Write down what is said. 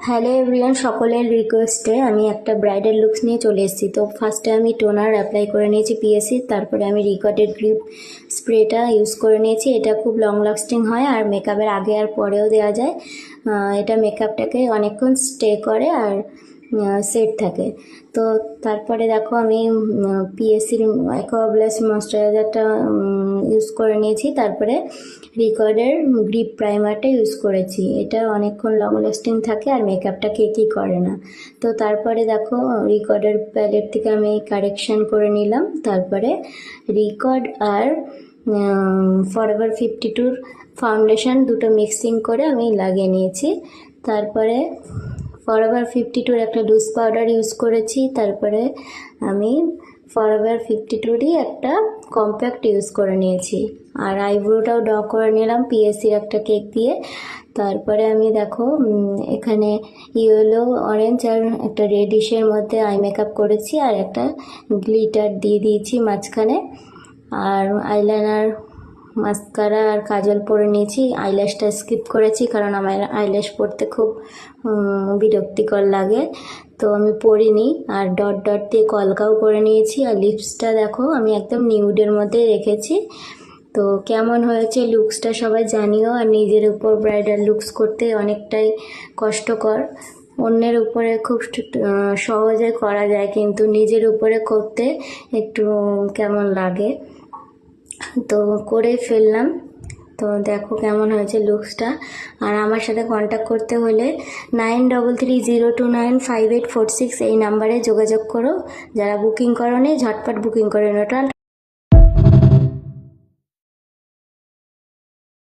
Hello everyone, সকলের রিকোয়েস্টে আমি একটা ব্রাইডাল লুকস নিয়ে চলে এসেছি। তো ফার্স্টে আমি টোনার অ্যাপ্লাই করে নিয়েছি পিএসসি, তারপরে আমি রিকর্ডেড গ্রিপ স্প্রেটা ইউজ করে নিয়েছি। এটা খুব লং লাস্টিং হয় আর মেকআপের আগে আর পরেও দেওয়া যায়। এটা মেকআপটাকে অনেকক্ষণ স্টে করে আর সেট থাকে। তো তারপরে দেখো আমি পিএসসির অ্যাকোয়াব্লাস ময়েশ্চারাইজারটা ইউজ করে নিয়েছি, তারপরে রিকর্ডের গ্রিপ প্রাইমারটা ইউজ করেছি। এটা অনেকক্ষণ লং লাস্টিং থাকে আর মেকআপটা কেকই করে না। তো তারপরে দেখো রিকর্ডের প্যালেট থেকে আমি কারেকশান করে নিলাম, তারপরে রিকর্ড আর ফরএভার 52 ফাউন্ডেশন দুটো মিক্সিং করে আমি লাগিয়ে নিয়েছি। তারপরে ফরএভার 52 একটা লুজ পাউডার ইউজ করেছি, তারপরে আমি ফরএভার 52রই একটা কম্প্যাক্ট ইউজ করে নিয়েছি। আর আইব্রোটাও ড্র করে নিলাম পিএসসির একটা কেক দিয়ে। তারপরে আমি দেখো এখানে ইয়েলো, অরেঞ্জ আর একটা রেডিশের মধ্যে আই মেকআপ করেছি আর একটা গ্লিটার দিয়ে দিয়েছি মাঝখানে। আর আইলাইনার, মাস্কারা আর কাজল পরে নিয়েছি। আইল্যাশটা স্কিপ করেছি কারণ আমার আইল্যাশ পরতে খুব বিরক্তিকর লাগে, তো আমি পরিনি। আর ডট ডট দিয়ে কলকাও করে নিয়েছি। আর লিপসটা দেখো আমি একদম নিউডের মধ্যে রেখেছি। তো কেমন হয়েছে লুকসটা সবাই জানিও। আর নিজের উপর ব্রাইডাল লুকস করতে অনেকটাই কষ্টকর। অন্যের উপরে খুব সহজে করা যায়, কিন্তু নিজের উপরে করতে একটু কেমন লাগে। তো করে ফেললাম। তো দেখো কেমন হয়েছে লুকসটা। আর আমার সাথে কন্ট্যাক্ট করতে হলে 9330295846 এই নাম্বারে যোগাযোগ করো। যারা বুকিং করো নি ঝটপট বুকিং করে নাও।